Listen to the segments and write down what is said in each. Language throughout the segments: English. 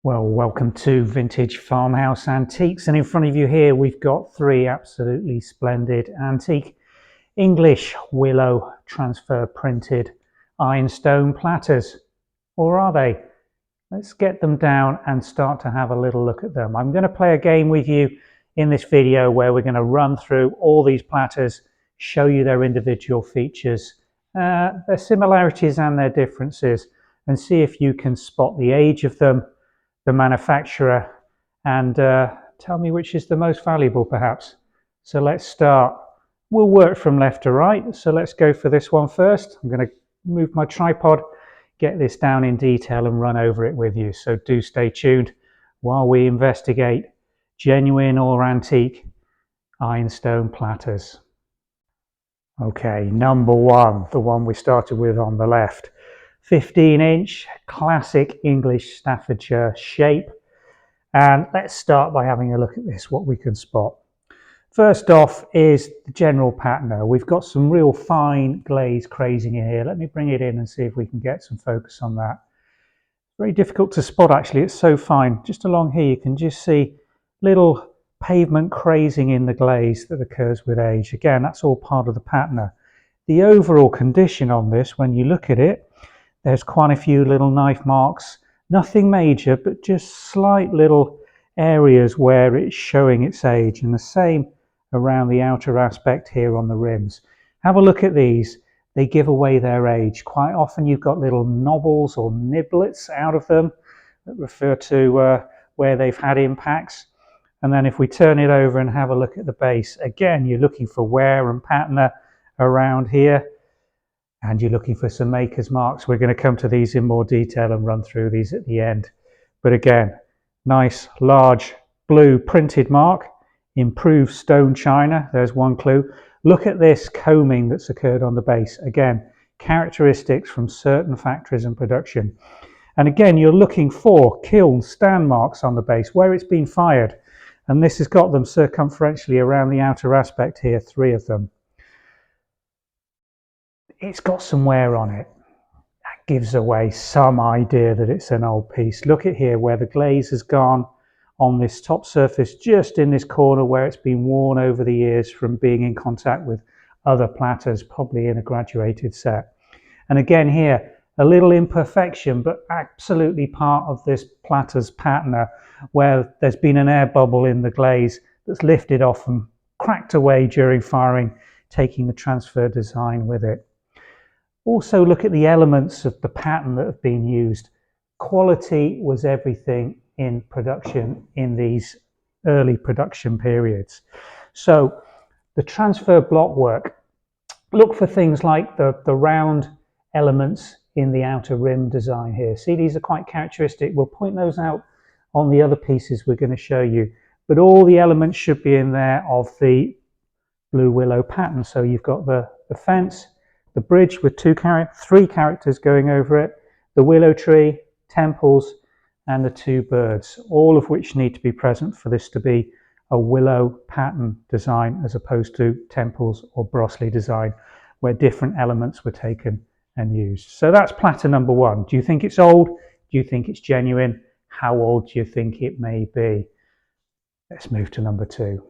Well, welcome to Vintage Farmhouse Antiques, and in front of you here we've got three absolutely splendid antique English willow transfer printed ironstone platters. Or are they? Let's get them down and start to have a little look at them. I'm going to play a game with you in this video where we're going to run through all these platters, show you their individual features, their similarities and their differences, and see if you can spot the age of them, the manufacturer, and tell me which is the most valuable perhaps. So let's start. We'll work from left to right, so let's go for this one first. I'm going to move my tripod, get this down in detail and run over it with you, so do stay tuned while we investigate genuine or antique ironstone platters. Okay, number one, the one we started with on the left. 15-inch classic English Staffordshire shape, and let's start by having a look at this, what we can spot. First off is the general pattern. We've got some real fine glaze crazing in here. Let me bring it in and see if we can get some focus on that. Very difficult to spot actually, it's so fine. Just along here you can just see little pavement crazing in the glaze that occurs with age. Again, that's all part of the pattern. The overall condition on this, when you look at it, there's quite a few little knife marks, nothing major, but just slight little areas where it's showing its age, and the same around the outer aspect here on the rims. Have a look at these. They give away their age. Quite often you've got little knobbles or niblets out of them that refer to where they've had impacts. And then if we turn it over and have a look at the base, again, you're looking for wear and patina around here. And you're looking for some maker's marks. We're going to come to these in more detail and run through these at the end. But again, nice large blue printed mark, improved stone china. There's one clue. Look at this combing that's occurred on the base. Again, characteristics from certain factories and production. And again, you're looking for kiln stand marks on the base where it's been fired. And this has got them circumferentially around the outer aspect here, 3 of them. It's got some wear on it. That gives away some idea that it's an old piece. Look at here where the glaze has gone on this top surface, just in this corner where it's been worn over the years from being in contact with other platters, probably in a graduated set. And again here, a little imperfection, but absolutely part of this platter's pattern, where there's been an air bubble in the glaze that's lifted off and cracked away during firing, taking the transfer design with it. Also look at the elements of the pattern that have been used. Quality was everything in production in these early production periods. So the transfer block work, look for things like the round elements in the outer rim design here. See, these are quite characteristic. We'll point those out on the other pieces we're going to show you. But all the elements should be in there of the blue willow pattern. So you've got the fence, the bridge with 3 characters going over it, the willow tree, temples, and the 2 birds, all of which need to be present for this to be a willow pattern design as opposed to temples or brocoli design where different elements were taken and used. So that's platter number 1. Do you think it's old? Do you think it's genuine? How old do you think it may be? Let's move to number 2.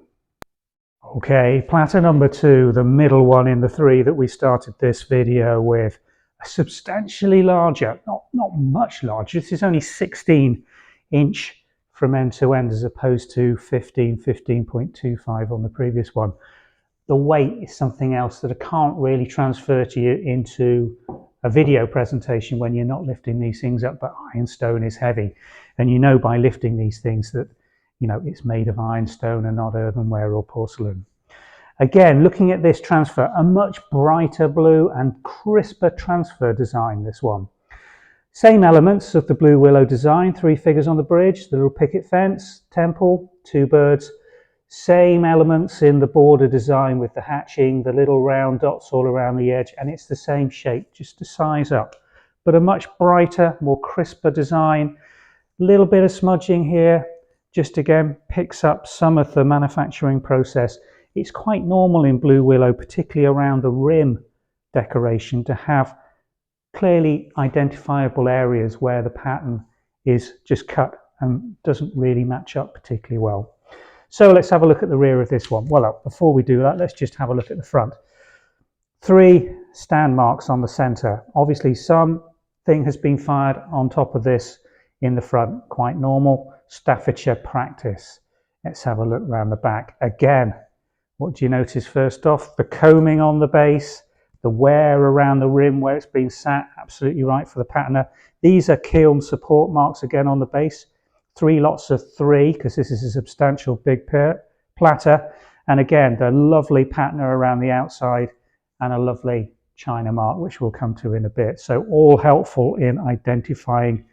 Okay, platter number 2, the middle one in the 3 that we started this video with, a substantially larger, not much larger. This is only 16-inch from end to end as opposed to 15.25 on the previous one. The weight is something else that I can't really transfer to you into a video presentation when you're not lifting these things up, but ironstone is heavy. And you know by lifting these things that it's made of ironstone and not earthenware or porcelain. Again, looking at this transfer, a much brighter blue and crisper transfer design, this one. Same elements of the blue willow design, 3 figures on the bridge, the little picket fence, temple, 2 birds. Same elements in the border design with the hatching, the little round dots all around the edge, and it's the same shape, just a size up. But a much brighter, more crisper design. Little bit of smudging here, just again picks up some of the manufacturing process. It's quite normal in blue willow, particularly around the rim decoration, to have clearly identifiable areas where the pattern is just cut and doesn't really match up particularly well. So let's have a look at the rear of this one. Well, before we do that, let's just have a look at the front. 3 stand marks on the center. Obviously something has been fired on top of this in the front, quite normal. Staffordshire practice. Let's have a look around the back. Again, what do you notice first off? The combing on the base, the wear around the rim where it's been sat, absolutely right for the patterner. These are kiln support marks again on the base. 3 lots of 3, because this is a substantial big platter. And again, the lovely patterner around the outside and a lovely China mark, which we'll come to in a bit. So all helpful in identifying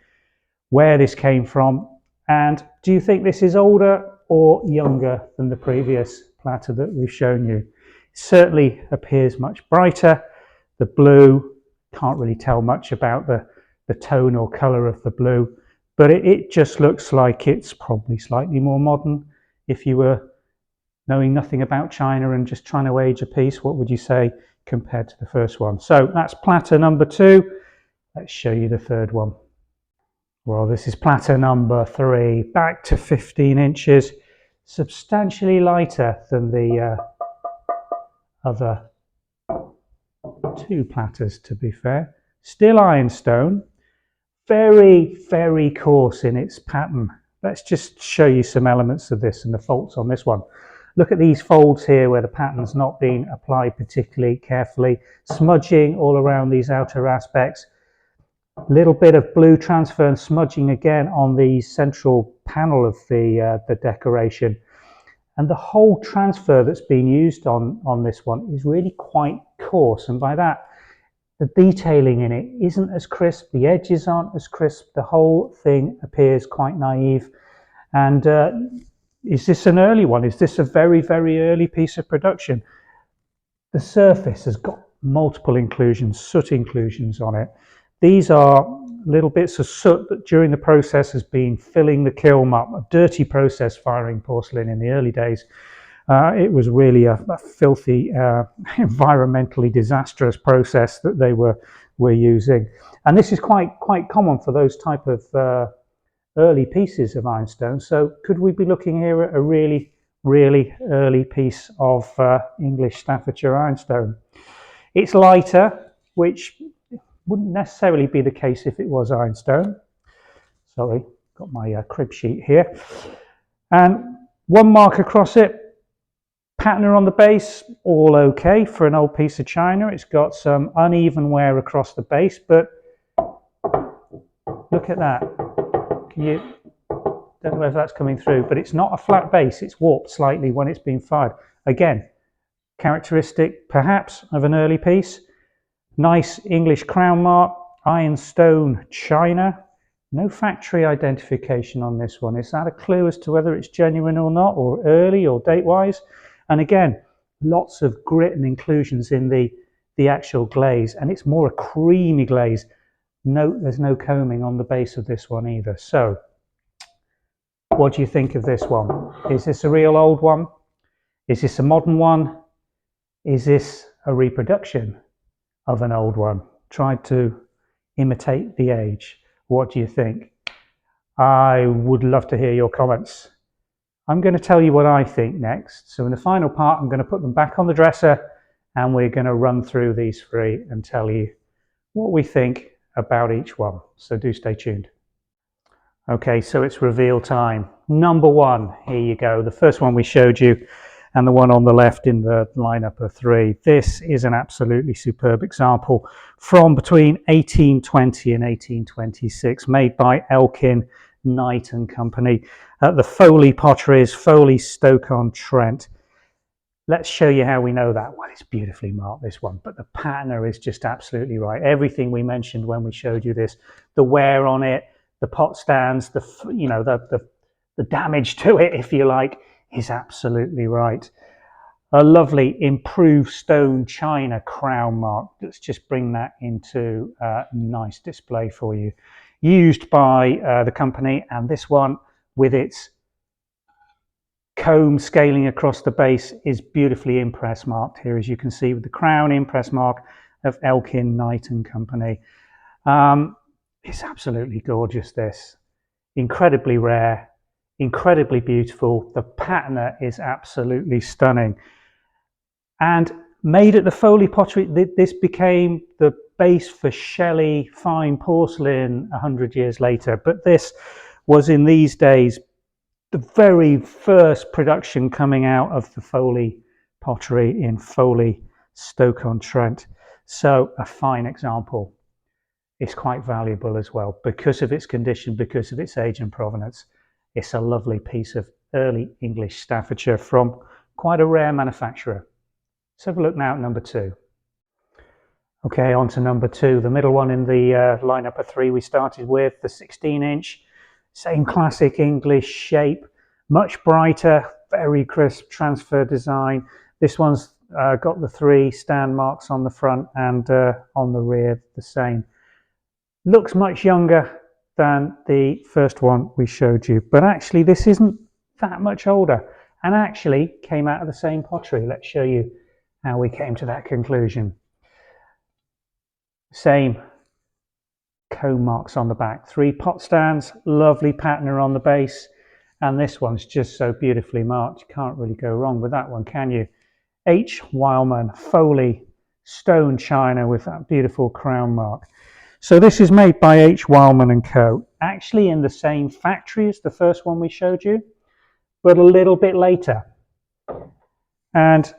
where this came from. And do you think this is older or younger than the previous platter that we've shown you? It certainly appears much brighter. The blue, can't really tell much about the tone or colour of the blue, but it just looks like it's probably slightly more modern. If you were knowing nothing about China and just trying to age a piece, what would you say compared to the first one? So that's platter number 2. Let's show you the third one. Well, this is platter number 3, back to 15 inches, substantially lighter than the other 2 platters, to be fair. Still ironstone, very, very coarse in its pattern. Let's just show you some elements of this and the faults on this one. Look at these folds here where the pattern's not been applied particularly carefully. Smudging all around these outer aspects. Little bit of blue transfer and smudging again on the central panel of the decoration. And the whole transfer that's been used on this one is really quite coarse. And by that, the detailing in it isn't as crisp. The edges aren't as crisp. The whole thing appears quite naive. And is this an early one? Is this a very, very early piece of production? The surface has got multiple inclusions, soot inclusions on it. These are little bits of soot that during the process has been filling the kiln up. A dirty process firing porcelain in the early days. It was really a filthy, environmentally disastrous process that they were using. And this is quite common for those type of early pieces of ironstone. So could we be looking here at a really, really early piece of English Staffordshire ironstone? It's lighter, which wouldn't necessarily be the case if it was ironstone. Sorry, got my crib sheet here. And 1 mark across it. Patterner on the base, all okay for an old piece of china. It's got some uneven wear across the base, but look at that. Don't know if that's coming through, but it's not a flat base. It's warped slightly when it's been fired. Again, characteristic perhaps of an early piece. Nice English crown mark, Ironstone China. No factory identification on this one. Is that a clue as to whether it's genuine or not, or early or date-wise? And again, lots of grit and inclusions in the actual glaze, and it's more a creamy glaze. No, there's no combing on the base of this one either. So, what do you think of this one? Is this a real old one? Is this a modern one? Is this a reproduction of an old one? Tried to imitate the age. What do you think? I would love to hear your comments. I'm going to tell you what I think next. So in the final part, I'm going to put them back on the dresser and we're going to run through these 3 and tell you what we think about each one. So do stay tuned. Okay, so it's reveal time. Number 1, here you go. The first one we showed you and the one on the left in the lineup of 3. This is an absolutely superb example from between 1820 and 1826, made by Elkin, Knight and Company at the Foley Potteries, Foley, Stoke-on-Trent. Let's show you how we know that. Well, it's beautifully marked, this one, but the patterner is just absolutely right. Everything we mentioned when we showed you this, the wear on it, the pot stands, the damage to it, if you like, is absolutely right. A lovely improved stone china crown mark. Let's just bring that into a nice display for you. Used by the company, and this one with its comb scaling across the base is beautifully impress marked here, as you can see, with the crown impress mark of Elkin, Knight and Company. It's absolutely gorgeous, this. incredibly rare, incredibly beautiful. The patina is absolutely stunning. And made at the Foley pottery, this became the base for Shelley fine porcelain 100 years later. But this was in these days the very first production coming out of the Foley pottery in Foley, Stoke-on-Trent. So a fine example. It's quite valuable as well because of its condition, because of its age and provenance. It's a lovely piece of early English Staffordshire from quite a rare manufacturer. Let's have a look now at number 2. Okay, on to number 2, the middle one in the lineup of 3 we started with, the 16-inch, same classic English shape, much brighter, very crisp transfer design. This one's got the 3 stand marks on the front and on the rear the same. Looks much younger than the first one we showed you, but actually this isn't that much older and actually came out of the same pottery. Let's show you how we came to that conclusion. Same comb marks on the back, 3 pot stands, lovely patina on the base, and this one's just so beautifully marked. You can't really go wrong with that one, can you? H. Wildman Foley Stone China with that beautiful crown mark. So this is made by H. Wildman & Co. Actually in the same factory as the first one we showed you, but a little bit later. And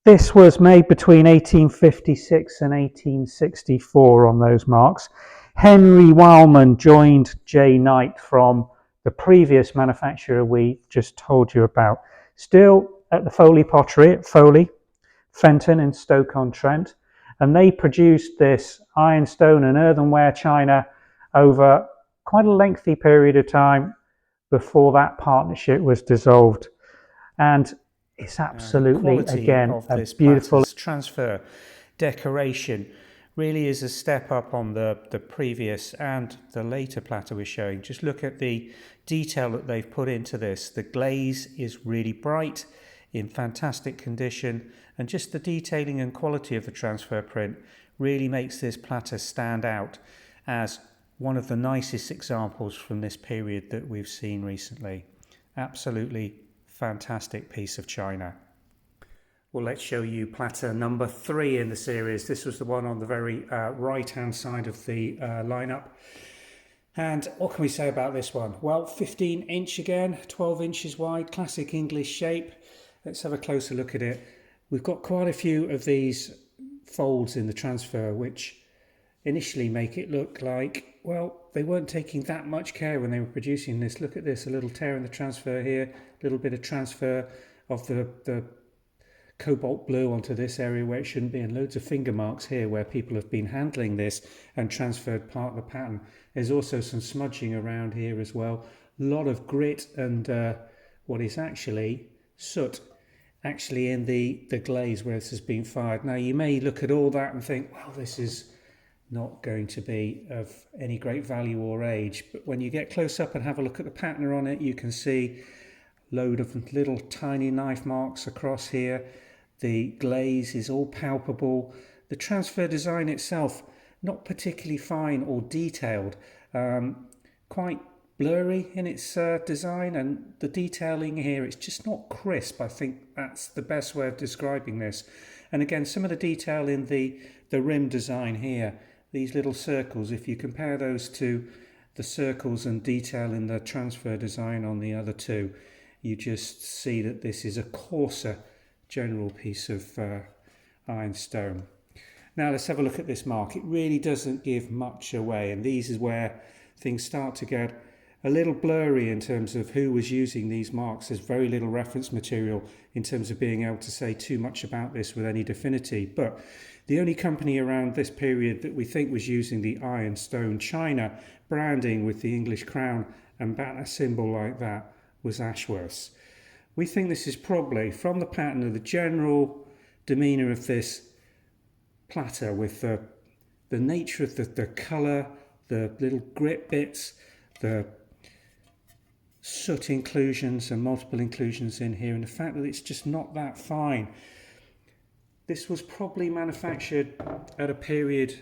this was made between 1856 and 1864 on those marks. Henry Wildman joined J. Knight from the previous manufacturer we just told you about. Still at the Foley pottery at Foley, Fenton in Stoke-on-Trent. And they produced this ironstone and earthenware china over quite a lengthy period of time before that partnership was dissolved. And it's absolutely, again, a beautiful transfer decoration. Really is a step up on the previous and the later platter we're showing. Just look at the detail that they've put into this. The glaze is really bright, in fantastic condition, and just the detailing and quality of the transfer print really makes this platter stand out as one of the nicest examples from this period that we've seen recently. Absolutely fantastic piece of china. Well, let's show you platter number 3 in the series. This was the one on the very right hand side of the lineup. And what can we say about this one? Well, 15-inch again, 12 inches wide, classic English shape. Let's have a closer look at it. We've got quite a few of these folds in the transfer which initially make it look like, well, they weren't taking that much care when they were producing this. Look at this, a little tear in the transfer here, a little bit of transfer of the cobalt blue onto this area where it shouldn't be, and loads of finger marks here where people have been handling this and transferred part of the pattern. There's also some smudging around here as well. A lot of grit and what is actually soot actually in the glaze where this has been fired. Now you may look at all that and think, well, this is not going to be of any great value or age, but when you get close up and have a look at the pattern on it, you can see a load of little tiny knife marks across here. The glaze is all palpable. The transfer design itself, not particularly fine or detailed, quite blurry in its design, and the detailing here, it's just not crisp. I think that's the best way of describing this. And again, some of the detail in the rim design here, these little circles, if you compare those to the circles and detail in the transfer design on the other two, you just see that this is a coarser general piece of ironstone. Now let's have a look at this mark. It really doesn't give much away, and these is where things start to get a little blurry in terms of who was using these marks. There's very little reference material in terms of being able to say too much about this with any definity, but the only company around this period that we think was using the Ironstone China branding with the English crown and banner symbol like that was Ashworth's. We think this is probably, from the pattern of the general demeanour of this platter, with the nature of the colour, the little grit bits, the soot inclusions and multiple inclusions in here, and the fact that it's just not that fine. This was probably manufactured at a period,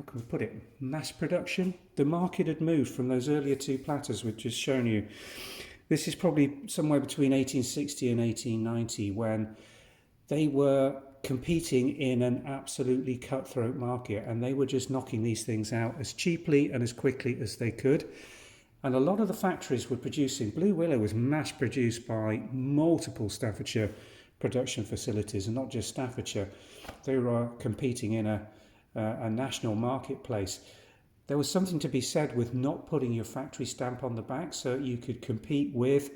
how can we put it, mass production. The market had moved from those earlier two platters we've just shown you. This is probably somewhere between 1860 and 1890 when they were competing in an absolutely cutthroat market, and they were just knocking these things out as cheaply and as quickly as they could. And a lot of the factories were producing, Blue Willow was mass produced by multiple Staffordshire production facilities, and not just Staffordshire. They were competing in a national marketplace. There was something to be said with not putting your factory stamp on the back so you could compete with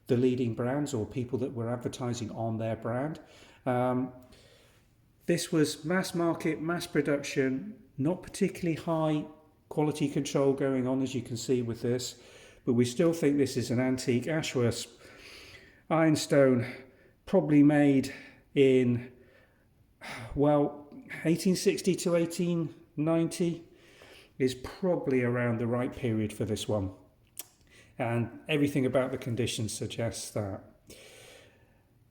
the leading brands or people that were advertising on their brand. This was mass market, mass production, not particularly high quality control going on, as you can see with this, but we still think this is an antique Ashworth ironstone, probably made in, well, 1860 to 1890 is probably around the right period for this one, and everything about the condition suggests that.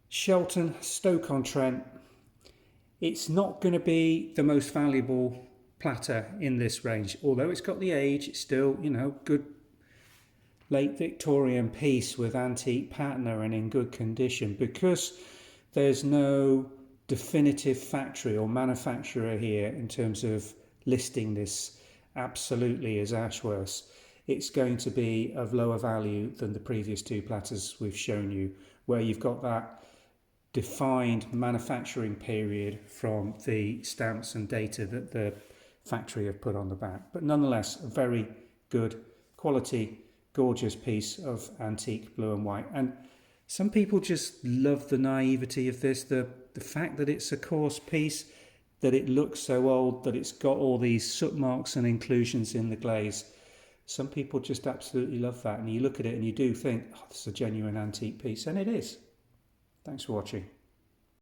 Shelton, Stoke-on-Trent, it's not going to be the most valuable platter in this range, although it's got the age. It's still, you know, good late Victorian piece with antique patina and in good condition, because there's no definitive factory or manufacturer here in terms of listing this absolutely as Ashworth's. It's going to be of lower value than the previous two platters we've shown you, where you've got that defined manufacturing period from the stamps and data that the factory have put on the back. But nonetheless, a very good quality, gorgeous piece of antique blue and white. And some people just love the naivety of this, the fact that it's a coarse piece, that it looks so old, that it's got all these soot marks and inclusions in the glaze. Some people just absolutely love that, and you look at it and you do think, oh, this is a genuine antique piece, and it is. Thanks for watching.